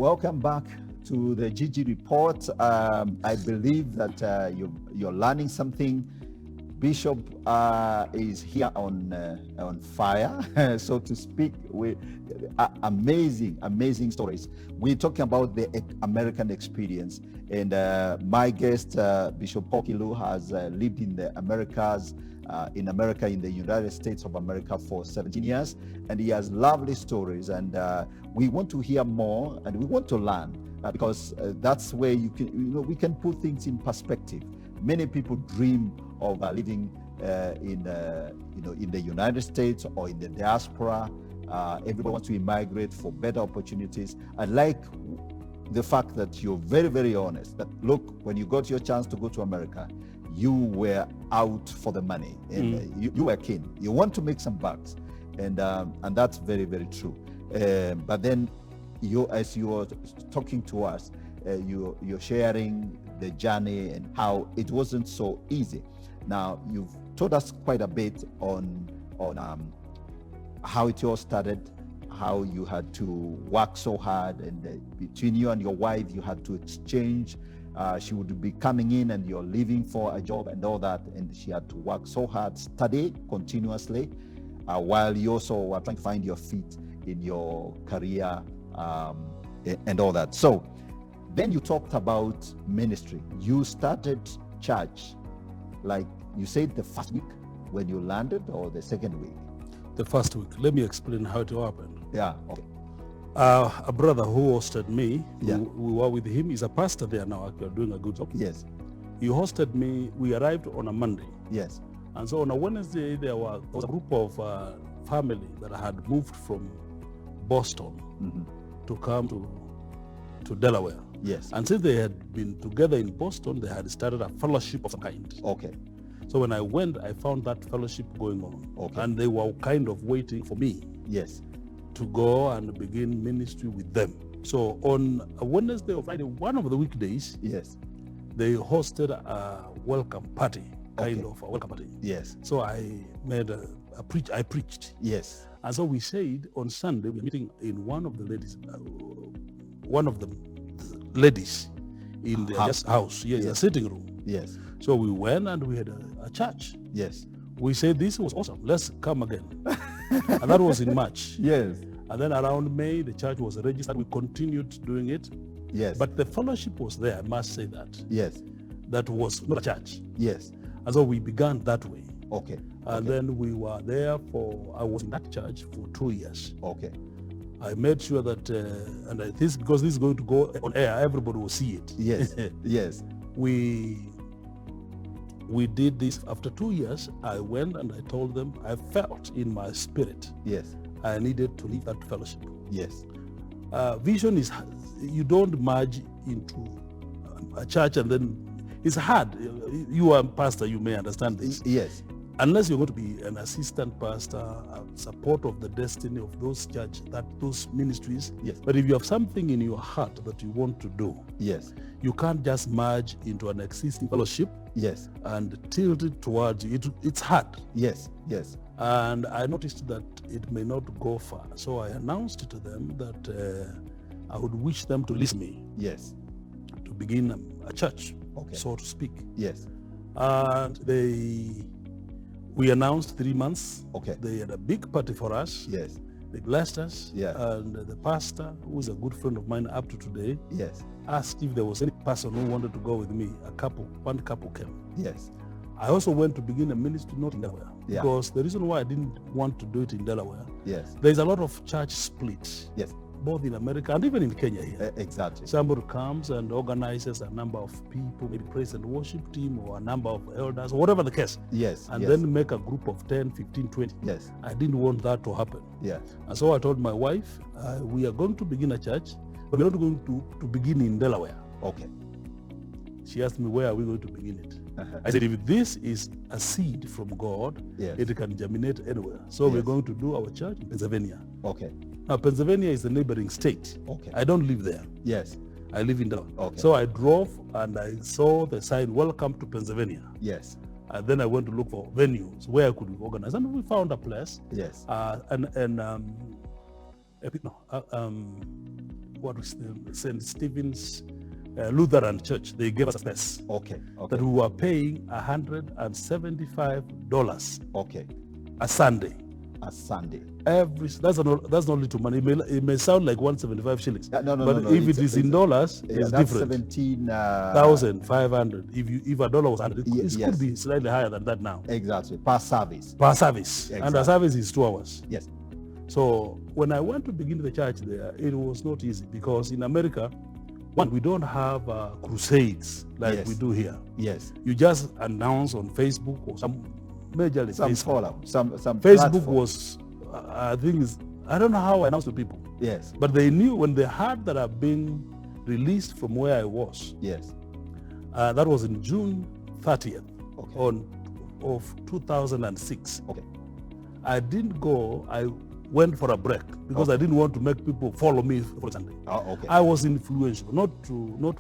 Welcome back to the GG Report. I believe that you're learning something. Bishop is here on fire, so to speak, with amazing stories. We're talking about the American experience, and my guest, Bishop Pokilu, has lived in the Americas, in the United States of America for 17 years, and he has lovely stories, and we want to hear more, and we want to learn, because that's where we can put things in perspective. Many people dream of living in the United States or in the diaspora. Everybody wants to immigrate for better opportunities. I like the fact that you're very, very honest. That look, when you got your chance to go to America, you were out for the money, and you were keen. You want to make some bucks, and that's very, very true. But then, as you are talking to us, you're sharing the journey and how it wasn't so easy. Now, you've told us quite a bit on how it all started, how you had to work so hard, and between you and your wife, you had to exchange. She would be coming in and you're leaving for a job and all that, and she had to work so hard, study continuously, while you also were trying to find your feet in your career and all that. So then you talked about ministry. You started church, like you said, the first week when you landed, or the second week? The first week. Let me explain how it happened. Yeah. Okay. A brother who hosted me, Yeah. we were with him. He's a pastor there now, actually doing a good job. Yes. He hosted me. We arrived on a Monday. Yes. And so on a Wednesday, there was a group of family that had moved from Boston to come to Delaware. Yes. And since they had been together in Boston, they had started a fellowship of some kind. Okay. So when I went, I found that fellowship going on. Okay. And they were kind of waiting for me Yes. to go and begin ministry with them. So on a Wednesday or Friday, one of the weekdays, Yes. they hosted a welcome party, kind Okay. of a welcome party. Yes. So I made I preached. Yes. And so we said on Sunday, we're meeting in one of the ladies in their house, yes, a sitting room. Yes. So we went and we had a church. Yes. We said, this was awesome, let's come again. And that was in March. Yes. And then around May, the church was registered. We continued doing it. Yes. But the fellowship was there, I must say that. Yes. That was not a church. Yes. And so we began that way. Okay. And then we were there I was in that church for 2 years. Okay. I made sure that, because this is going to go on air, everybody will see it. Yes. Yes. We did this. After 2 years, I went and I told them, I felt in my spirit, Yes. I needed to leave that fellowship. Yes. Vision is, you don't merge into a church and then, it's hard. You are a pastor, you may understand this. Yes. Unless you're going to be an assistant pastor, a support of the destiny of those those ministries. Yes. But if you have something in your heart that you want to do, Yes. you can't just merge into an existing fellowship Yes. and tilt it towards you. It's hard. Yes. Yes. And I noticed that it may not go far. So I announced to them that I would wish them to listen to me Yes. to begin a church, Okay. so to speak. Yes. And we announced 3 months. Okay. They had a big party for us. Yes. They blessed us. Yeah. And the pastor, who is a good friend of mine up to today, Yes. asked if there was any person who wanted to go with me. One couple came. Yes. I also went to begin a ministry not in Delaware. Yeah. Because the reason why I didn't want to do it in Delaware, Yes. there's a lot of church splits, Yes. both in America and even in Kenya here. Exactly. Somebody comes and organizes a number of people, maybe praise and worship team or a number of elders or whatever the case, Yes. and Yes. then make a group of 10, 15, 20. Yes. I didn't want that to happen. Yeah. And so I told my wife, we are going to begin a church, but we're not going to begin in Delaware. Okay. She asked me, where are we going to begin it? Uh-huh. I said, if this is a seed from God, Yes. it can germinate anywhere. So we're Yes. going to do our church in Pennsylvania. Okay. Now, Pennsylvania is the neighboring state. Okay. I don't live there. Yes. I live in Delaware. Okay. So I drove and I saw the sign, welcome to Pennsylvania. Yes. And then I went to look for venues where I could organize. And we found a place. Yes. what was the St. Stephen's Lutheran Church. They gave us a space. Okay. That we were paying $175 Okay. a Sunday. A Sunday. That's not little money. It may sound like 175 shillings. No, but if it is in dollars, it's that's different. 17,500. If a dollar was 100, it could be slightly higher than that now. Exactly. Per service. Per service. Exactly. And the service is 2 hours. Yes. So when I went to begin the church there, it was not easy because in America, one, we don't have crusades like Yes. we do here. Yes. You just announce on Facebook or some majorly Some Facebook. follow. Some Facebook platform. was, I don't know how I announced to people, Yes. but they knew when they heard that I've been released from where I was. Yes. That was in June 30th Okay. of 2006. Okay. I didn't go. I went for a break because I didn't want to make people follow me for Sunday. Oh, okay. I was influential, not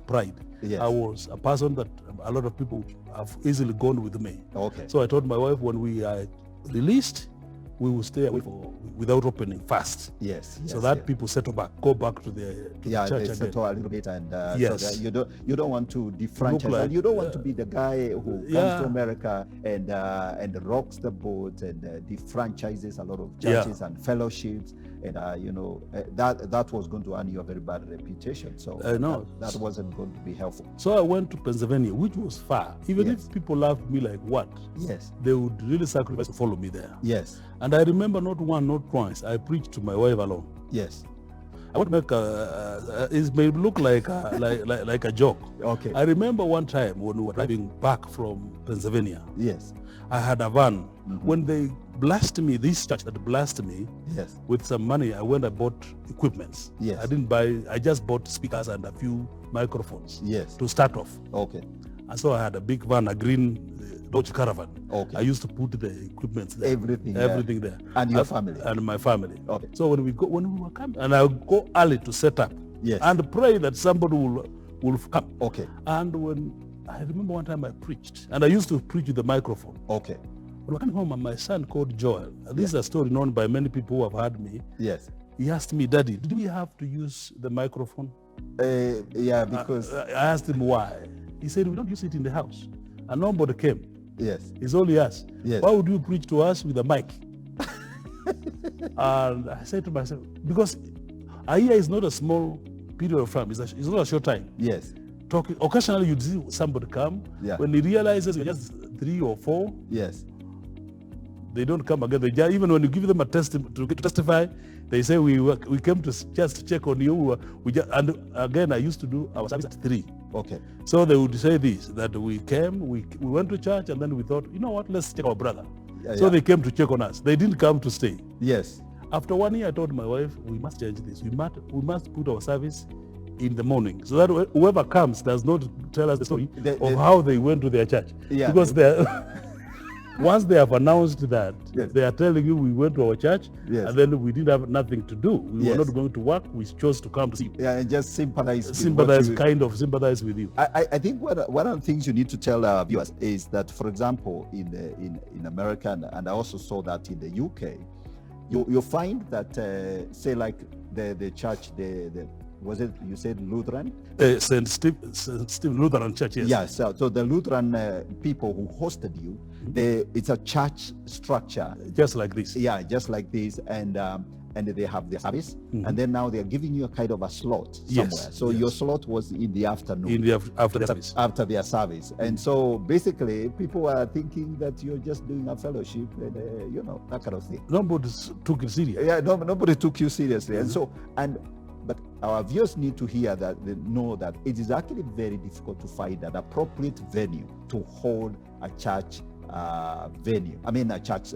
pride. Yes. I was a person that a lot of people have easily gone with me. Okay. So I told my wife when we are released, we will stay away without opening fast. Yes. So that people go back to the church they again. settle a little bit, and Yes. so that you don't want to defranchise, like- and you don't want to be the guy who comes Yeah. to America and rocks the boat and defranchises a lot of churches and fellowships, and that was going to earn you a very bad reputation. So I know. that wasn't going to be helpful. So I went to Pennsylvania, which was far. Even Yes. if people loved me like what, Yes. they would really sacrifice to follow me there. Yes. And I remember not one, not twice, I preached to my wife alone. Yes. I want to make it may look like like a joke. Okay. I remember one time when we were driving back from Pennsylvania, Yes. I had a van. When they blessed me, this church that blessed me Yes. with some money, I went and bought equipments. Yes. I just bought speakers and a few microphones Yes. to start off. Okay. And so I had a big van, a green Dodge Caravan. Okay. I used to put the equipment there. Everything there. And your family. And my family. Okay. So when we were coming, and I go early to set up. Yes. And pray that somebody will come. Okay. And when I remember one time I preached, and I used to preach with the microphone. Okay. When I came home, and my son called Joel. This is a story known by many people who have heard me. Yes. He asked me, Daddy, did we have to use the microphone? Yeah, because I asked him why. He said, we don't use it in the house. And nobody came. yes. It's only us. Yes. Why would you preach to us with a mic? And I said to myself, because a year is not a small period of time. It's not a short time. Yes. Talking occasionally, you'd see somebody come. Yeah. When he realizes you're just 3 or 4, Yes. they don't come again. Even when you give them a to testify, they say we came to just check on you. And again, I used to do our service at 3. Okay. So they would say this, that we came, we went to church, and then we thought, you know what, let's check our brother. So they came to check on us. They didn't come to stay. Yes. After 1 year, I told my wife, we must change this. We must put our service in the morning, so that whoever comes does not tell us the story of how they went to their church. Yeah. Because once they have announced that, Yes. they are telling you we went to our church, Yes. and then we didn't have nothing to do. We were Yes. not going to work. We chose to come to see you. Yeah, and just sympathize. Sympathize with you. I think one of the things you need to tell our viewers is that, for example, in America, and I also saw that in the UK, you find that say like the church, was it you said Lutheran? St. Stephen Lutheran Church, yes. Yes. So the Lutheran people who hosted you, it's a church structure. Just like this. Yeah, just like this, and they have their service, and then now they are giving you a kind of a slot somewhere. Yes, So yes. your slot was in the afternoon. After the service. After their service. And so basically people are thinking that you're just doing a fellowship and that kind of thing. Nobody took it serious. Yeah, nobody took you seriously. And so but our viewers need to hear that, they know that it is actually very difficult to find an appropriate venue to hold a church venue. I mean a church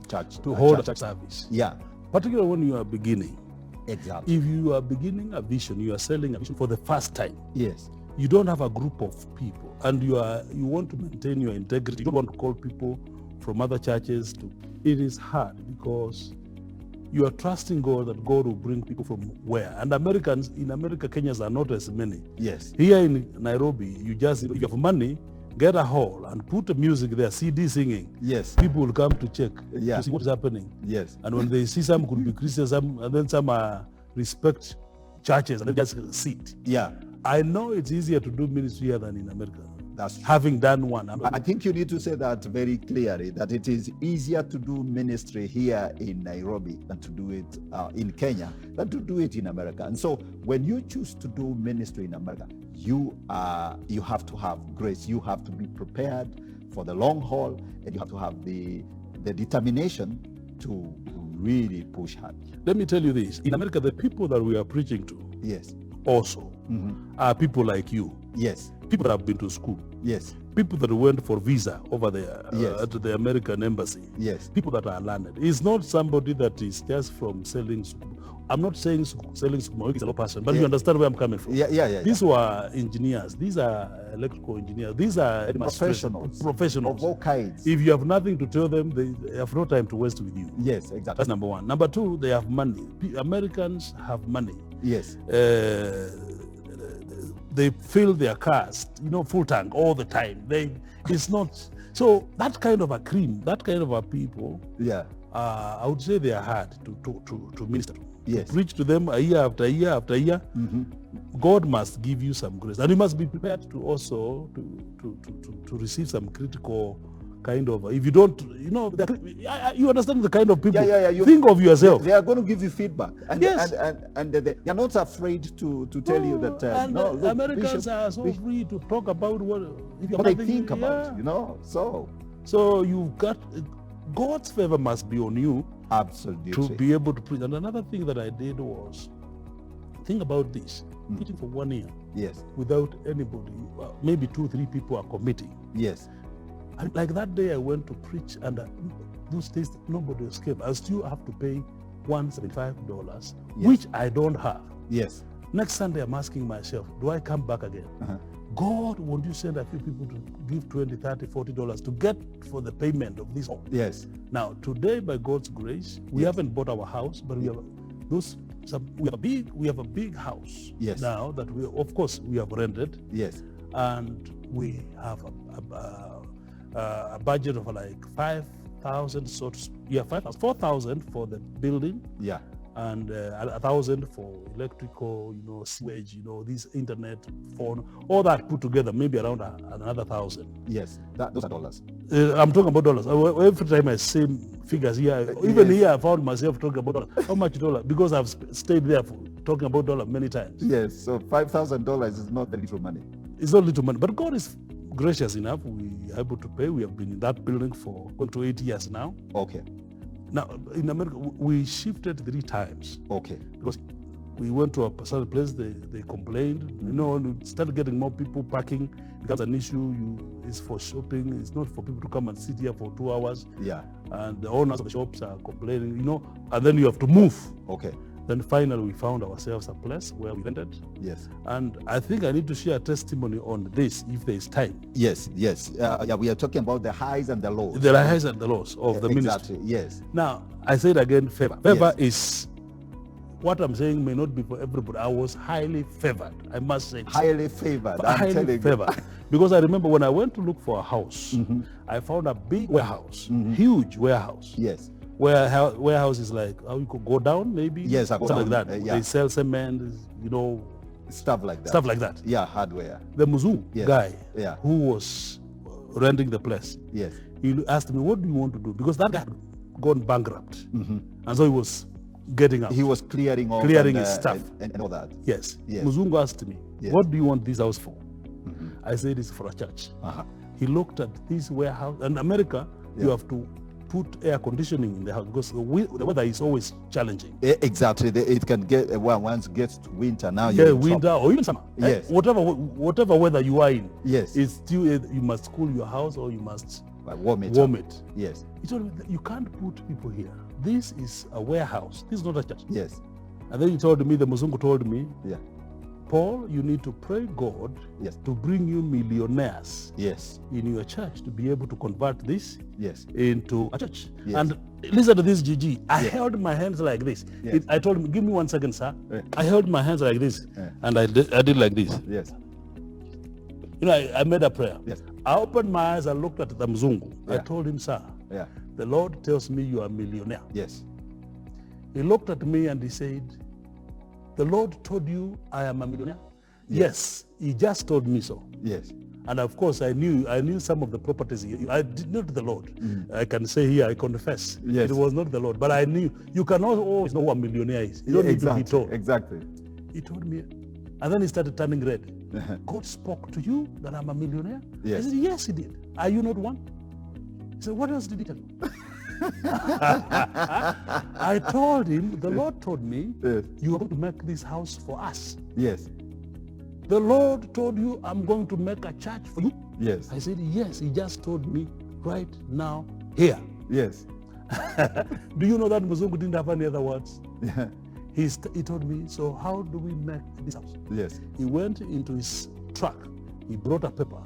church To hold a church service. Yeah. Particularly when you are beginning. Exactly. If you are beginning a vision, you are selling a vision for the first time. Yes. You don't have a group of people, and you want to maintain your integrity. You don't want to call people from other churches to. It is hard because you are trusting God that God will bring people from where. And Americans in America, Kenyans are not as many. Yes. Here in Nairobi, if you have money, get a hall and put the music there, CD singing. Yes. People will come to check Yeah. to see what is happening. Yes. And when they see some could be Christians, and then some are respect churches and just sit. Yeah, I know it's easier to do ministry here than in America. that's true. Having done one. I think you need to say that very clearly, that it is easier to do ministry here in Nairobi than to do it in Kenya, than to do it in America. And so when you choose to do ministry in America, you have to have grace. You have to be prepared for the long haul, and you have to have the determination to really push hard. Let me tell you this. In America, the people that we are preaching to Yes. also are people like you. Yes. People that have been to school. Yes. People that went for visa over there Yes. at the American embassy. Yes. People that are learned. It's not somebody that is just from selling. I'm not saying selling is a low person, but you understand where I'm coming from. Yeah. These were engineers. These are electrical engineers. These are Professionals. Professionals. Of all kinds. If you have nothing to tell them, they have no time to waste with you. Yes, exactly. That's number one. Number two, they have money. Americans have money. Yes. They fill their cars, full tank all the time. It's not so that kind of a cream, that kind of a people. Yeah. I would say they are hard to minister to. Yes. To preach to them a year after year after year. God must give you some grace, and you must be prepared to also to receive some critical kind of. If you don't, you understand the kind of people. Yeah. Think of yourself. They are going to give you feedback, and Yes. and they are not afraid to tell you that. And no, look, Americans Bishop, are so free to talk about what they think about. So you've got God's favor must be on you Absolutely. to be able to preach. And another thing that I did was think about this: preaching for 1 year Yes. without anybody, maybe 2-3 people are committing. Yes. And like that day I went to preach, and those days nobody escaped. I still have to pay $175, Yes. which I don't have. Yes. Next Sunday I'm asking myself, do I come back again? God, won't you send a few people to give $20, $30, $40 to get for the payment of this? Yes. Now, today, by God's grace, we haven't bought our house, but we have a big house. Yes. Now that of course, we have rented. Yes. And we have a budget of like 5,000, 4,000 for the building. Yeah. And 1,000 for electrical, sewage, this internet, phone, all that put together, maybe around another 1,000. Yes. Those are dollars. I'm talking about dollars. Every time I say figures here, even here, I found myself talking about dollars. How much dollar? Because I've stayed there talking about dollar many times. Yes. So $5,000 is not the little money. It's not little money, but God is gracious enough. We are able to pay. We have been in that building for going to 8 years now. Okay. Now, in America, we shifted 3 times. Okay. Because we went to a certain place, they complained, and we started getting more people parking. Becomes an issue. It's for shopping. It's not for people to come and sit here for 2 hours. Yeah. And the owners of the shops are complaining, and then you have to move. Okay. Then finally we found ourselves a place where we rented. Yes. And I think I need to share a testimony on this if there is time. Yes. We are talking about the highs and the lows. The highs and the lows of the ministry. Exactly. Yes. Now, I said again, favor. Favor is, what I'm saying may not be for everybody. I was highly favored, I must say. Highly favored. I'm telling you. Favored. Because I remember when I went to look for a house, I found a big warehouse, huge warehouse. Yes. Warehouse is like how you could go down, maybe. Yes, something like that. Yeah. They sell cement, Stuff like that. Stuff like that. Yeah, hardware. The Muzungu guy, Yeah. who was renting the place, Yes. he asked me, "What do you want to do?" Because that guy had gone bankrupt, and so he was getting out. He was clearing his stuff and all that. Yes. Yes. Muzungu asked me, Yes. "What do you want this house for?" I said, "It's for a church." He looked at this warehouse. In America, you have to put air conditioning in the house because the weather is always challenging. Exactly. It can get, once it gets to winter now. Yeah, winter or even summer. Yes. Whatever weather you are in. Yes. It's still, you must cool your house or you must warm it. Yes. He told me that you can't put people here. This is a warehouse. This is not a church. Yes. And then he told me, the Muzungu told me, Yeah. Paul, you need to pray God Yes. to bring you millionaires Yes. in your church to be able to convert this Yes. into a church. Yes. And listen to this, Gigi. I held my hands like this. Yes. I told him, give me 1 second, sir. Yeah. I held my hands like this, Yeah. and I did like this. Yes. I made a prayer. Yes. I opened my eyes and looked at the Mzungu. I Yeah. told him, sir, Yeah. the Lord tells me you are a millionaire. Yes. He looked at me and he said, the Lord told you I am a millionaire? Yes, he just told me so. Yes. And of course, I knew some of the properties. I did not the Lord. I can say here, I confess, Yes. it was not the Lord. But I knew. You cannot always know who a millionaire is. You don't need to be told. Exactly. He told me, and then he started turning red. God spoke to you that I'm a millionaire? Yes. I said, yes, he did. Are you not one? He said, what else did he tell you? I told him, the Lord told me, Yes. you are going to make this house for us. Yes. The Lord told you, I'm going to make a church for you. Yes. I said, yes, he just told me right now here. Yes. Do you know that Muzungu didn't have any other words? Yeah. He told me, so how do we make this house? Yes. He went into his truck. He brought a paper,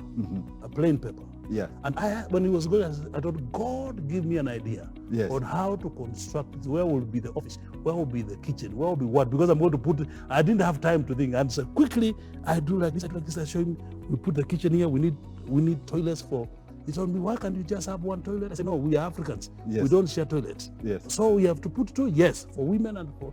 a plain paper. Yeah. And when he was going, I thought, God, give me an idea Yes. on how to construct it. Where will be the office? Where will be the kitchen? Where will be what? Because I'm going to put, I didn't have time to think. And so quickly, I do like this, I do like this. I show him, we put the kitchen here. We need toilets for. He told me, why can't you just have one toilet? I said, no, we are Africans. Yes. We don't share toilets. Yes. So we have to put two, yes, for women and for,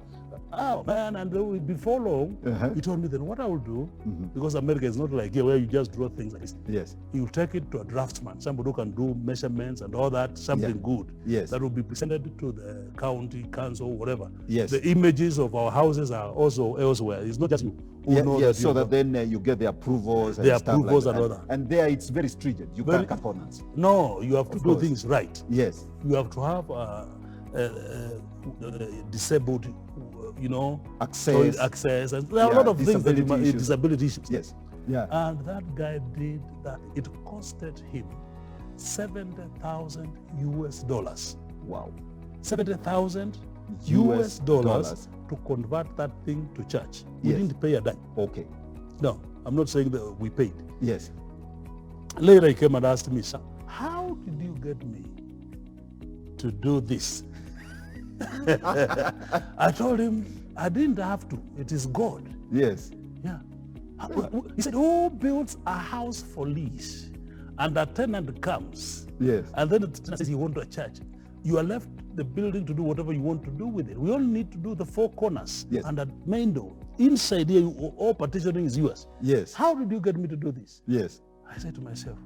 oh man, and before long, he told me then what I will do, because America is not like here where you just draw things like this. Yes. You take it to a draftsman, somebody who can do measurements and all that, something good. Yes. That will be presented to the county, council, whatever. Yes. The images of our houses are also elsewhere. It's not just you who know that so you that then you get the approvals and The stuff approvals like and that. all that. And there it's very stringent. You can't cut corners. No, you have to do course. things right. Yes. You have to have disabled, access, and there are a lot of things that disability issues. Yes. Yeah. And that guy did that. It costed him $70,000 US. Wow. 70,000 US dollars to convert that thing to church. We Yes. didn't pay a dime. Okay. No, I'm not saying that we paid. Yes. Later he came and asked me, "Sir, how did you get me to do this?" I told him, I didn't have to. It is God. Yes. Yeah. He said, who builds a house for lease and a tenant comes? Yes. And then the tenant says you want a church. You are left the building to do whatever you want to do with it. We only need to do the four corners Yes. and the main door. Inside here, all partitioning is yours. Yes. How did you get me to do this? Yes. I said to myself,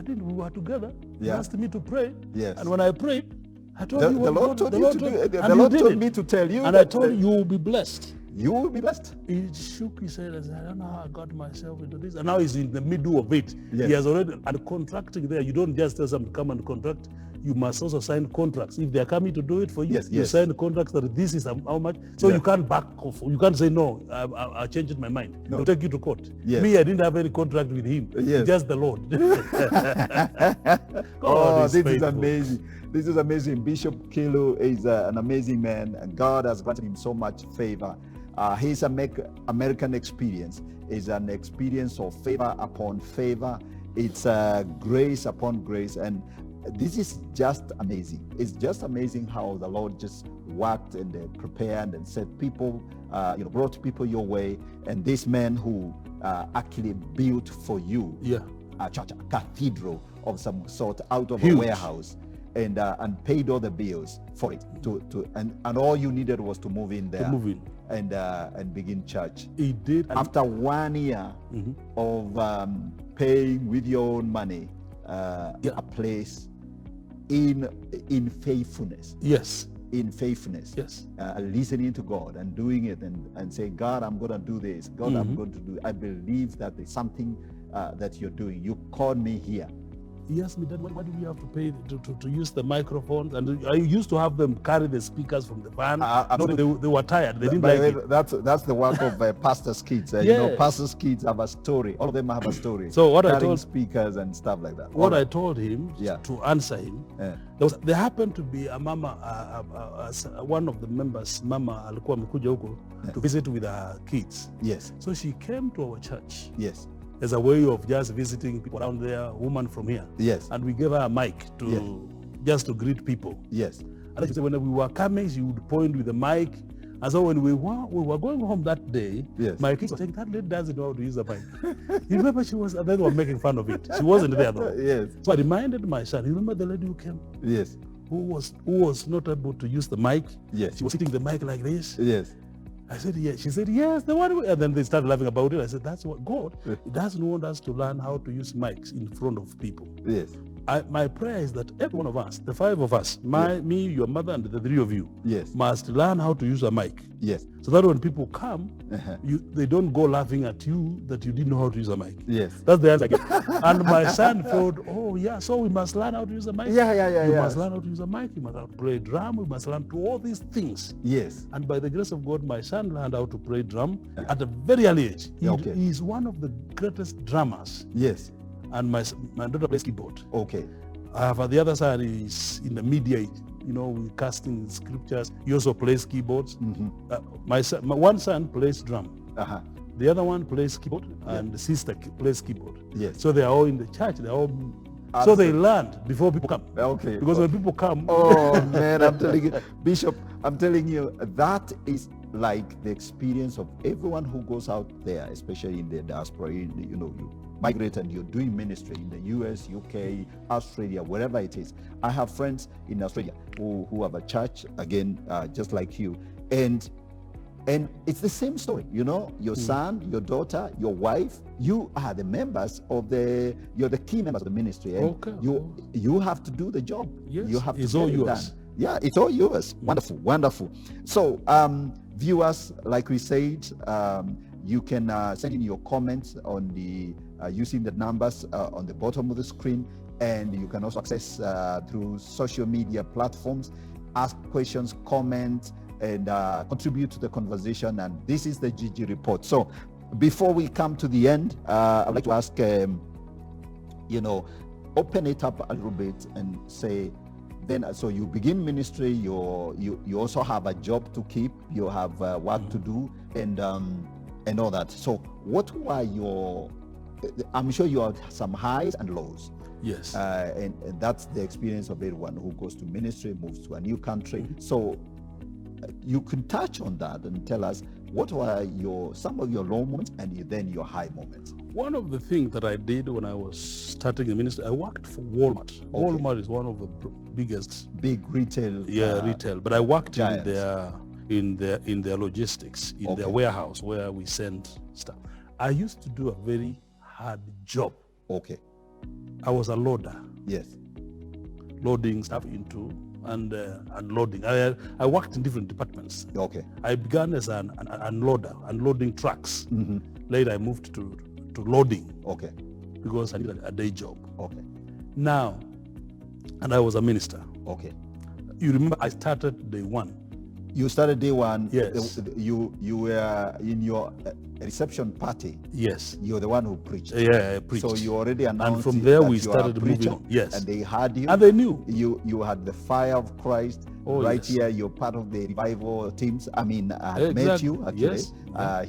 we were together. You Yeah. asked me to pray. Yes. And when I prayed, I told The you what Lord told you to do it. The and Lord you did told it. me to tell you. And I that told you, you will be blessed. you will be blessed. He shook his head and said, I don't know how I got myself into this. And now he's in the middle of it. Yes. He has already, and contracting there, you don't just tell someone to come and contract. You must also sign contracts. If they're coming to do it for you, Yes, you yes. sign contracts that this is how much. So Yeah. you can't back off. You can't say, no, I changed my mind. No. They'll take you to court. Yes. Me, I didn't have any contract with him. Yes. Just the Lord. Oh, is this faithful. is amazing. This is amazing. Bishop Kilu is an amazing man, and God has granted him so much favor. His American experience is an experience of favor upon favor. It's grace upon grace, and this is just amazing. It's just amazing how the Lord just worked and prepared and set people, brought people your way, and this man who actually built for you a church, a cathedral of some sort out of Huge. a warehouse, and paid all the bills for it. And all you needed was to move in there. To move in. And begin church. He did. After 1 year of paying with your own money a place in faithfulness. Yes. In faithfulness. Yes. Listening to God and doing it and saying, God, I'm going to do this. God, I'm going to do it. I believe that there's something that you're doing. You called me here. He asked me, then what do we have to pay to use the microphones? And I used to have them carry the speakers from the van. No, they were tired. They didn't like it. That's the work of pastor's kids. You know, pastor's kids have a story. All of them have a story. So what Carrying I told speakers and stuff like that. What I told him to answer him, there happened to be a mama, one of the members, mama alikuwa amekuja huko to visit with her kids. Yes. So she came to our church. Yes. As a way of just visiting people around there, woman from here. Yes. And we gave her a mic to just to greet people. Yes. And she said when we were coming, she would point with the mic. And so when we were going home that day, my kids were saying, that lady doesn't know how to use the mic. You remember she was, and they were making fun of it. She wasn't there though. Yes. So I reminded my son, you remember the lady who came? Yes. Who was not able to use the mic? Yes. She was hitting the mic like this. Yes. I said, yes. She said, yes, the one. And then they started laughing about it. I said, that's what God, He doesn't want us to learn how to use mics in front of people. Yes. My prayer is that every one of us, the 5 of us, me, your mother, and the 3 of you, Yes. must learn how to use a mic. Yes. So that when people come, they don't go laughing at you that you didn't know how to use a mic. Yes. That's the answer. And my son thought, oh yeah, so we must learn how to use a mic. Yeah. You must learn how to use a mic. You must learn to play drum. We must learn to all these things. Yes. And by the grace of God, my son learned how to play drum at a very early age. He is one of the greatest drummers. Yes. And my daughter plays keyboard. Okay. I have the other side is in the media, you know, with casting scriptures. He also plays keyboards. My one son plays drum. The other one plays keyboard, and the sister plays keyboard. Yes. So they are all in the church. They are all. So they learned before people come. Okay. Because when people come. Oh man, I'm telling you, Bishop, I'm telling you, that is like the experience of everyone who goes out there, especially in the diaspora. You know, you migrate and you're doing ministry in the US, UK, Australia, wherever it is. I have friends in Australia who have a church, again, just like you. And it's the same story, you know, your son, your daughter, your wife, you are the members of you're the key members of the ministry. And you have to do the job. Yes, you have to it's all get it yours. done. Yeah, it's all yours. Wonderful, wonderful. So, viewers, like we said, you can send in your comments on the using the numbers on the bottom of the screen, and you can also access through social media platforms, ask questions, comment, and contribute to the conversation. And this is the GG report. So, before we come to the end, I'd like to ask, you know, open it up a little bit and say, then, so you begin ministry, you also have a job to keep, you have work to do, and all that. So what were your, I'm sure you had some highs and lows. Yes. And that's the experience of everyone who goes to ministry, moves to a new country. So you can touch on that and tell us what were some of your low moments and then your high moments. One of the things that I did when I was starting the ministry, I worked for Walmart. Okay. Walmart is one of the biggest big retail. Retail. But I worked giants. in their logistics, in their warehouse where we sent stuff. I used to do a very hard job. Okay. I was a loader. Yes. Loading stuff into and unloading. I worked in different departments. Okay. I began as an unloader, unloading trucks. Later I moved to loading. Okay. Because I needed a day job. Okay. Now, and I was a minister. Okay. You remember I started day one. You started day one. Yes. You were in your reception party. Yes. You're the one who preached. Yeah, I preached. So you already announced. And from there that we started moving on. Yes. And they heard you. And they knew. You had the fire of Christ. Yes. Here, you're part of the revival teams. I mean, I met you actually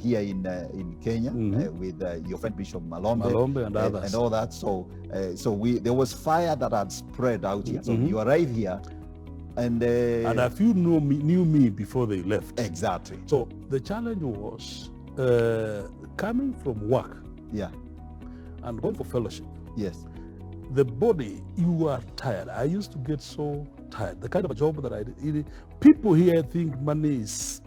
here in Kenya with your friend Bishop Malombe and others and all that. So there was fire that had spread out here. So you arrived here. And a few knew me before they left. Exactly. So the challenge was coming from work. Yeah. And going for fellowship. Yes. The body, you are tired. I used to get so tired. The kind of a job that I did. People here think money is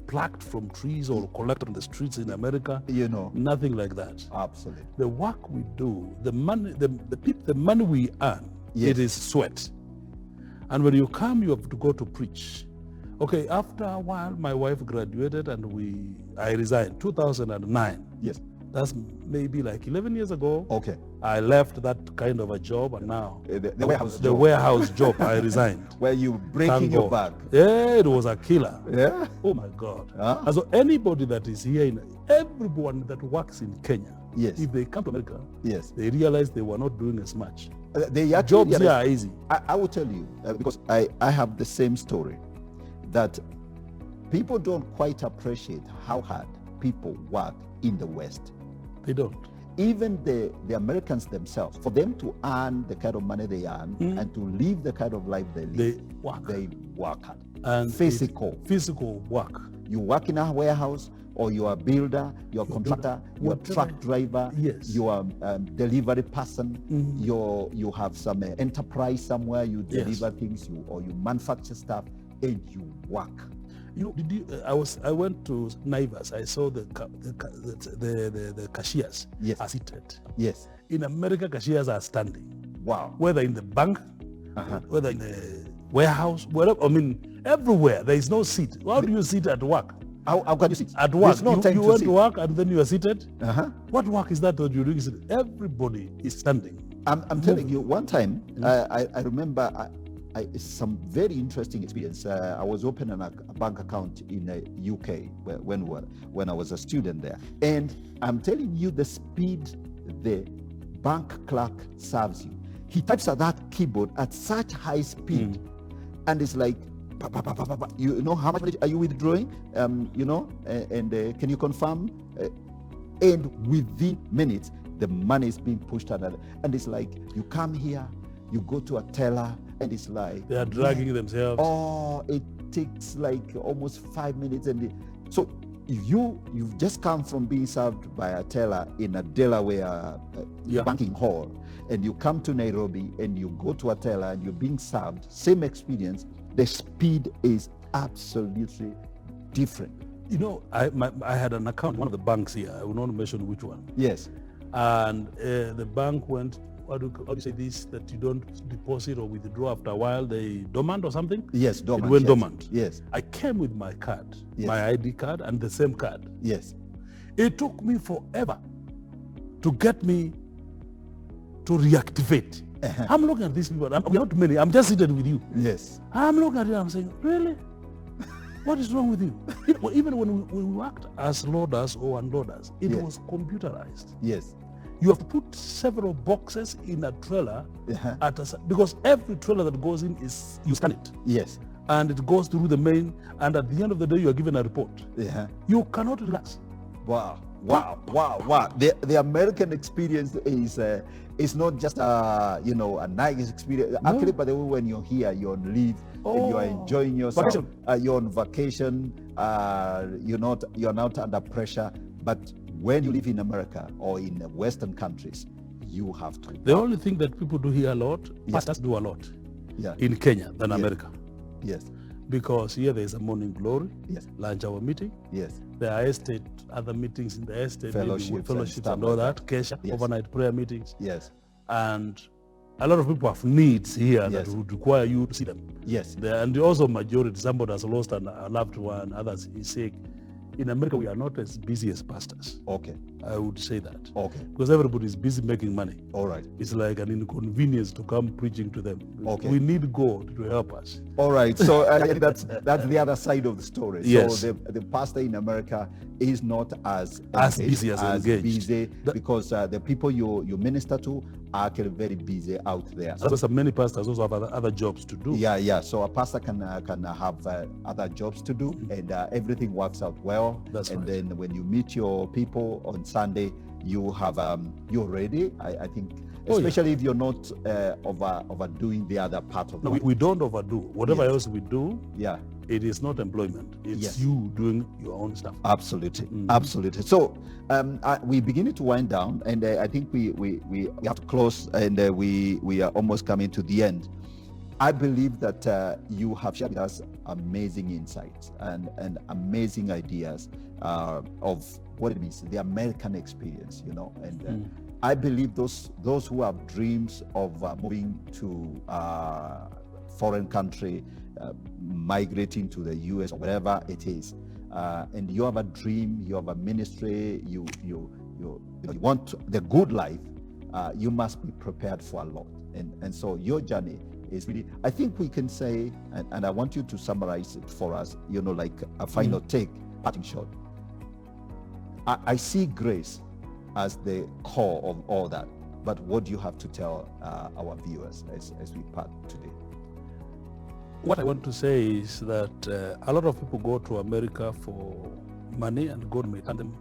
plucked from trees or collected on the streets in America. You know. Nothing like that. Absolutely. The work we do, the money we earn, it is sweat. And when you come, you have to go to preach. Okay, after a while, my wife graduated and I resigned, 2009. Yes. That's maybe like 11 years ago. Okay. I left that kind of a job, and now the warehouse job, I resigned. Where you breaking your back. Yeah, it was a killer. Yeah. Oh my God. And so anybody that is here, everyone that works in Kenya, if they come to America, they realize they were not doing as much. Jobs here are easy. I will tell you, because I have the same story, that people don't quite appreciate how hard people work in the West. They don't. Even the Americans themselves, for them to earn the kind of money they earn and to live the kind of life they live, they work hard. And physical work. You work in a warehouse, or you are a builder, you're a contractor, you're a truck driver, you are a delivery person, you have some enterprise somewhere, you deliver things, or you manufacture stuff, and you work. I went to Naivas. I saw the cashiers Yes. are seated. Yes. In America, cashiers are standing. Wow. Whether in the bank, whether in the warehouse, wherever. I mean, everywhere there is no seat. How do you sit at work? How can you sit? At work, There's no time you to went sit. to work and then you are seated. What What work is that you're doing? Everybody is standing. I'm telling you, one time, I remember some very interesting experience. I was opening a bank account in the UK when I was a student there. And I'm telling you the speed the bank clerk serves you. He types at that keyboard at such high speed. And it's like, pa, pa, pa, pa, pa, pa. You know, how much are you withdrawing? You know, and can you confirm? And within minutes, the money is being pushed out. And it's like, you come here, you go to a teller, and it's like... They are dragging themselves. Oh, it takes like almost 5 minutes. So if you've just come from being served by a teller in a Delaware banking hall, and you come to Nairobi and you go to a teller and you're being served, same experience, the speed is absolutely different. You know, I had an account in one of the banks here. I will not mention which one. Yes. And the bank went, how do you say this, that you don't deposit or withdraw after a while, they dormant or something? Yes, dormant. It went yes. dormant. Yes. I came with my card, Yes. my ID card, and the same card. Yes. It took me forever to get me to reactivate. I'm looking at these people. We're not many. I'm just seated with you. Yes. I'm looking at you. I'm saying, really? What is wrong with you? Even when we worked as loaders or unloaders, it Yes. was computerized. Yes. You have to put several boxes in a trailer because every trailer that goes in is, you scan it. Yes. And it goes through the main, and at the end of the day, you are given a report. You cannot relax. Wow. The American experience is not just a nice experience. No. Actually, by the way, when you're here, you're on leave and you are enjoying yourself. You're on vacation. You're not under pressure. But when you live in America or in Western countries, you have to. The only thing that people do here a lot, pastors do a lot in Kenya than America. Yes. Because here there is a morning glory, Yes. lunch hour meeting. Yes. There are other meetings in the estate, Fellowships and all that, Kesha, Yes. overnight prayer meetings. Yes. And a lot of people have needs here that Yes. would require you to see them. Yes. And also majority, somebody has lost a loved one, others is sick. In America, we are not as busy as pastors. Okay. I would say that. Okay. Because everybody is busy making money. All right. It's like an inconvenience to come preaching to them. Okay. We need God to help us. All right. So that's the other side of the story. Yes. So the pastor in America is not as busy as engaged. busy because the people you minister to are actually very busy out there. So some many pastors also have other jobs to do. Yeah. So a pastor can have other jobs to do, and everything works out well. That's and right. then when you meet your people on Sunday, you have you're ready. I think, especially if you're not overdoing the other part of No, it. we don't overdo. Whatever Yes. else we do, Yeah. it is not employment. It's Yes. you doing your own stuff. Absolutely, absolutely. So we beginning to wind down, and I think we have to close, and we are almost coming to the end. I believe that you have shared with us amazing insights and amazing ideas of what it means, the American experience, and I believe those who have dreams of moving to foreign country, migrating to the US or whatever it is, and you have a dream, you have a ministry, you want the good life, you must be prepared for a lot, and so your journey is really, I think we can say, and I want you to summarize it for us, like a final take, parting shot. I see grace as the core of all that, but what do you have to tell our viewers as we part today? What I want to say is that a lot of people go to America for money, and God may turn them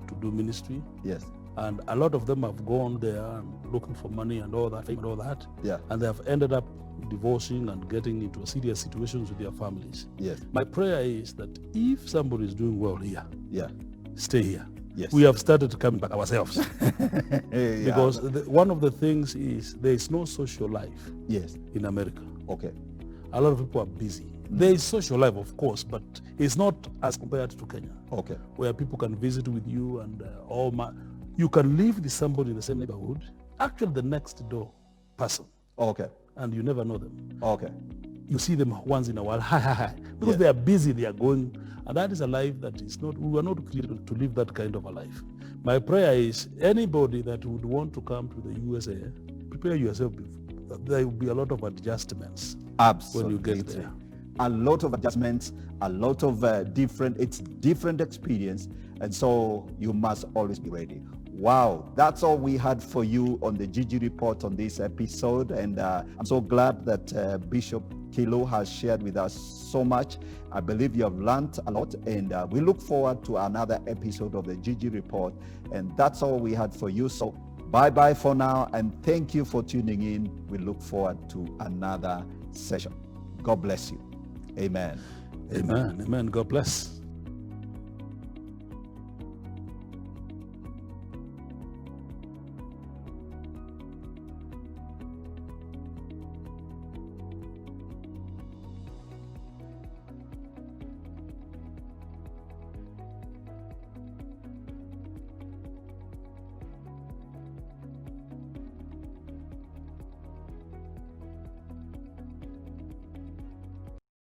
to do ministry. Yes. And a lot of them have gone there looking for money and all that, Yeah. and they have ended up divorcing and getting into serious situations with their families. Yes. My prayer is that if somebody is doing well here, Yeah. stay here. Yes. We have started coming back ourselves. Yeah. Because one of the things is there is no social life Yes. in America. Okay. A lot of people are busy. There is social life, of course, but it's not as compared to Kenya, Okay. where people can visit with you and you can live with somebody in the same neighborhood, actually the next door person, Okay. and you never know them. Okay. You see them once in a while, because Yeah. they are busy, they are going, and that is a life that is not, we were not created to live that kind of a life. My prayer is anybody that would want to come to the USA, prepare yourself. There will be a lot of adjustments Absolutely. when you get there. A lot of adjustments, a lot of different experience, and so you must always be ready. Wow, that's all we had for you on the Gigi Report on this episode, and I'm so glad that Bishop Kilo has shared with us so much. I believe you have learned a lot, and we look forward to another episode of the Gigi Report, and that's all we had for you. So bye-bye for now, and thank you for tuning in. We look forward to another session. God bless you. Amen. Amen. Amen. God bless.